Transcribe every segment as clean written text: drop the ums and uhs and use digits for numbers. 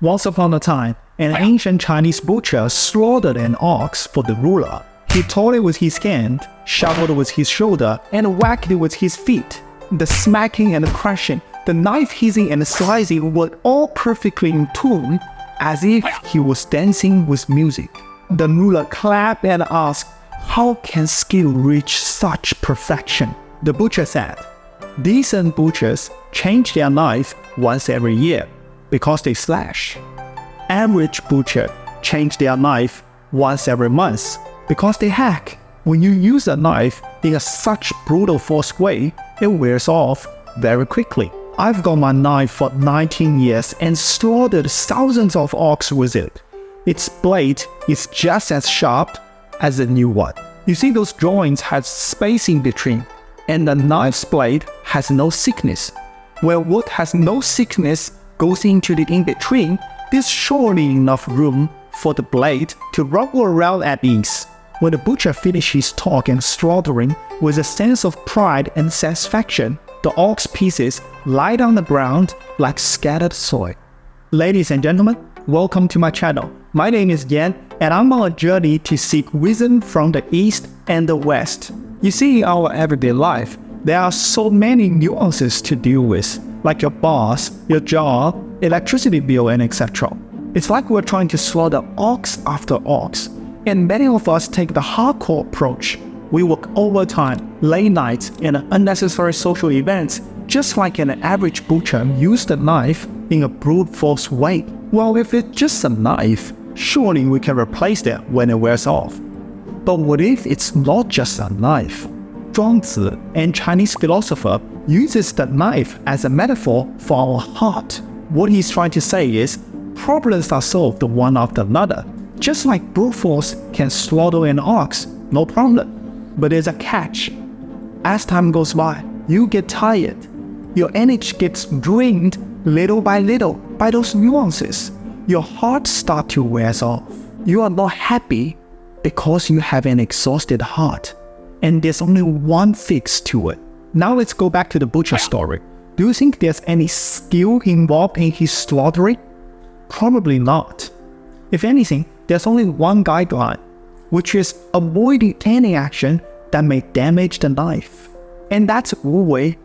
Once upon a time, an ancient Chinese butcher slaughtered an ox for the ruler. He tore it with his hand, shoveled with his shoulder, and whacked it with his feet. The smacking and crushing, the knife hissing and slicing were all perfectly in tune, as if he was dancing with music. The ruler clapped and asked, "How can skill reach such perfection?" The butcher said, "Decent butchers change their knife once every year because they slash. Average butcher change their knife once every month because they hack. When you use a knife in such brutal force way, it wears off very quickly. I've got my knife for 19 years and slaughtered thousands of ox with it. Its blade is just as sharp as a new one. You see, those joints have space in between, and the knife's blade has no thickness. Where wood has no thickness goes into the in-between, there's surely enough room for the blade to rumble around at ease." When the butcher finished his talk and slaughtering with a sense of pride and satisfaction, the ox pieces lied on the ground like scattered soil. Ladies and gentlemen, welcome to my channel. My name is Yan, and I'm on a journey to seek wisdom from the East and the West. You see, in our everyday life, there are so many nuances to deal with, like your boss, your job, electricity bill, and etc. It's like we're trying to slaughter ox after ox, and many of us take the hardcore approach. We work overtime, late nights, and unnecessary social events, just like an average butcher used a knife in a brute force way. Well, if it's just a knife, surely we can replace that when it wears off. But what if it's not just a knife? Zhuangzi, a Chinese philosopher, uses the knife as a metaphor for our heart. What he's trying to say is, problems are solved one after another. Just like brute force can slaughter an ox, no problem. But there's a catch. As time goes by, you get tired. Your energy gets drained little by little by those nuances. Your heart starts to wear off. You are not happy because you have an exhausted heart. And there's only one fix to it. Now let's go back to the butcher story. Do you think there's any skill involved in his slaughtering? Probably not. If anything, there's only one guideline, which is avoiding any action that may damage the knife. And that's Wu Wei,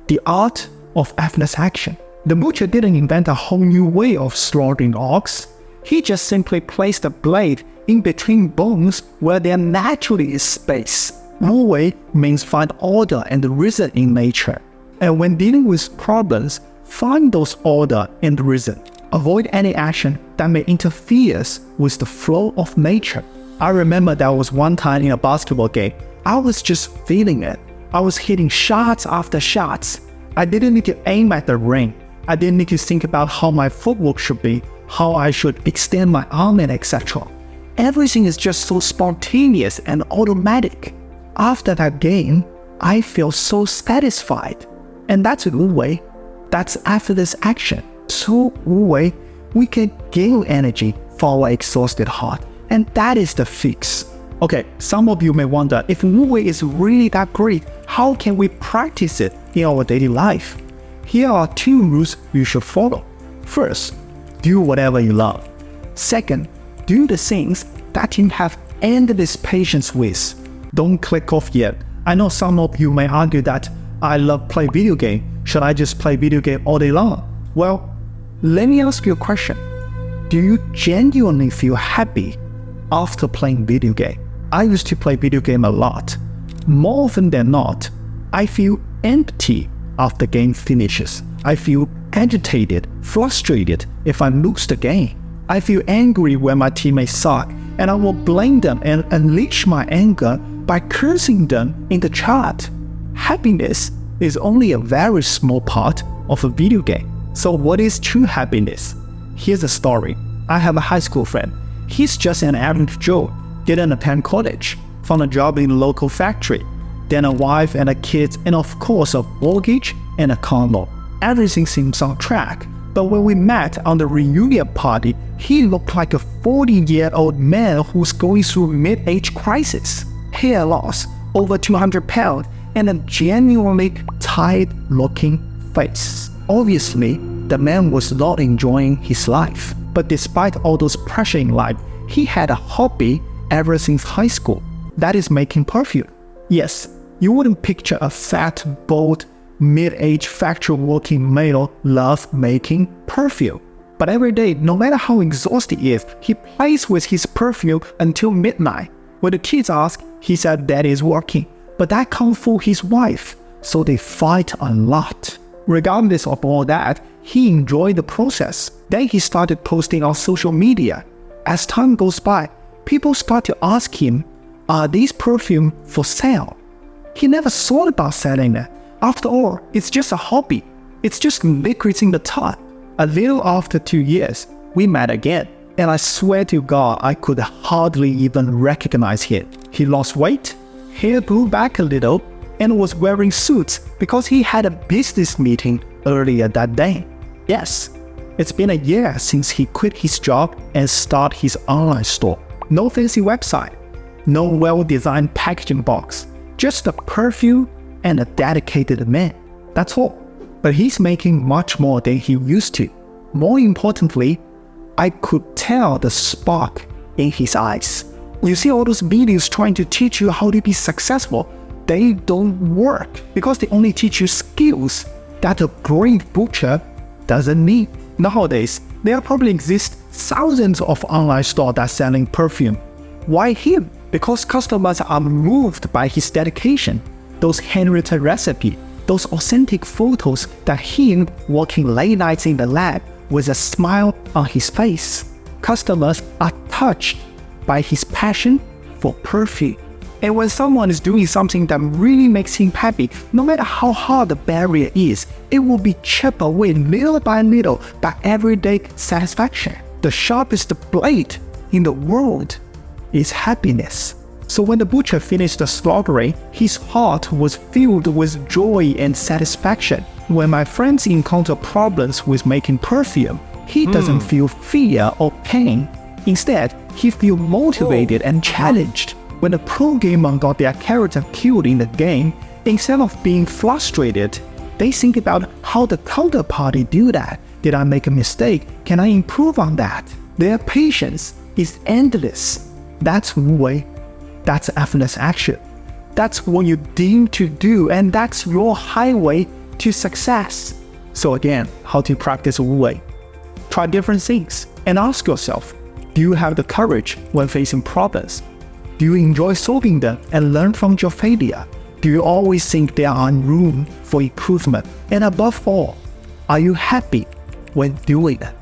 the art of effortless action. The butcher didn't invent a whole new way of slaughtering ox. He just simply placed the blade in between bones where there naturally is space. Wu Wei means find order and reason in nature. And when dealing with problems, find those order and reason. Avoid any action that may interfere with the flow of nature. I remember there was one time in a basketball game, I was just feeling it. I was hitting shots after shots. I didn't need to aim at the ring. I didn't need to think about how my footwork should be, how I should extend my arm and etc. Everything is just so spontaneous and automatic. After that game, I feel so satisfied. And that's Wu Wei. That's effortless action. So Wu Wei, we can gain energy for our exhausted heart. And that is the fix. Okay, some of you may wonder, if Wu Wei is really that great, how can we practice it in our daily life? Here are 2 rules you should follow. First, do whatever you love. Second, do the things that you have endless patience with. Don't click off yet. I know some of you may argue that I love play video game. Should I just play video game all day long? Well, let me ask you a question. Do you genuinely feel happy after playing video game? I used to play video game a lot. More often than not, I feel empty after the game finishes. I feel agitated, frustrated if I lose the game. I feel angry when my teammates suck, and I will blame them and unleash my anger by cursing them in the chat. Happiness is only a very small part of a video game. So what is true happiness? Here's a story. I have a high school friend. He's just an average Joe, didn't attend college, found a job in a local factory, then a wife and a kid, and of course a mortgage and a condo. Everything seems on track, but when we met on the reunion party, he looked like a 40-year-old man who's going through mid-age crisis. Hair loss, over 200 pounds, and a genuinely tired-looking face. Obviously, the man was not enjoying his life. But despite all those pressure in life, he had a hobby ever since high school. That is making perfume. Yes, you wouldn't picture a fat, bald, mid-aged factory-working male love making perfume. But every day, no matter how exhausted he is, he plays with his perfume until midnight. When the kids ask, he said that is working. But that can't fool his wife, so they fight a lot. Regardless of all that, he enjoyed the process. Then he started posting on social media. As time goes by, people start to ask him, are these perfumes for sale? He never thought about selling it. After all, it's just a hobby. It's just liquids in the tub. A little after 2 years, we met again, and I swear to God, I could hardly even recognize him. He lost weight, hair grew back a little, and was wearing suits because he had a business meeting earlier that day. Yes, it's been a year since he quit his job and started his online store. No fancy website, no well-designed packaging box, just a perfume and a dedicated man. That's all. But he's making much more than he used to. More importantly, I could tell the spark in his eyes. You see all those videos trying to teach you how to be successful, they don't work because they only teach you skills that a great butcher doesn't need. Nowadays, there probably exist thousands of online stores that selling perfume. Why him? Because customers are moved by his dedication. Those handwritten recipes, those authentic photos that him working late nights in the lab with a smile on his face. Customers are touched by his passion for perfume. And when someone is doing something that really makes him happy, no matter how hard the barrier is, it will be chipped away little by little by everyday satisfaction. The sharpest blade in the world is happiness. So when the butcher finished the slaughtering, his heart was filled with joy and satisfaction. When my friends encounter problems with making perfume, he doesn't feel fear or pain. Instead, he feels motivated and challenged. When a pro gamer got their character killed in the game, instead of being frustrated, they think about how the counterparty do that. Did I make a mistake? Can I improve on that? Their patience is endless. That's Wu Wei. That's effortless action. That's what you deem to do, and that's your highway to success. So again, how to practice Wu Wei? Try different things and ask yourself, do you have the courage when facing problems? Do you enjoy solving them and learn from your failure? Do you always think there are room for improvement? And above all, are you happy when doing it?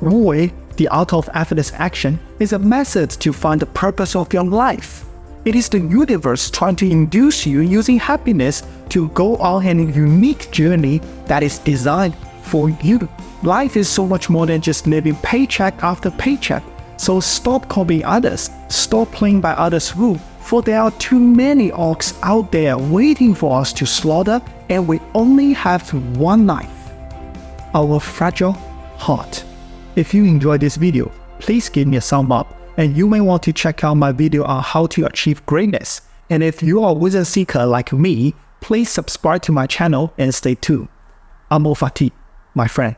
Wu Wei, the art of effortless action, is a method to find the purpose of your life. It is the universe trying to induce you using happiness to go on a unique journey that is designed for you. Life is so much more than just living paycheck after paycheck. So stop copying others, stop playing by others' rules, for there are too many orcs out there waiting for us to slaughter, and we only have one life, our fragile heart. If you enjoyed this video, please give me a thumb up, and you may want to check out my video on how to achieve greatness. And if you are a wisdom seeker like me, please subscribe to my channel and stay tuned. I'm Fatih, my friend.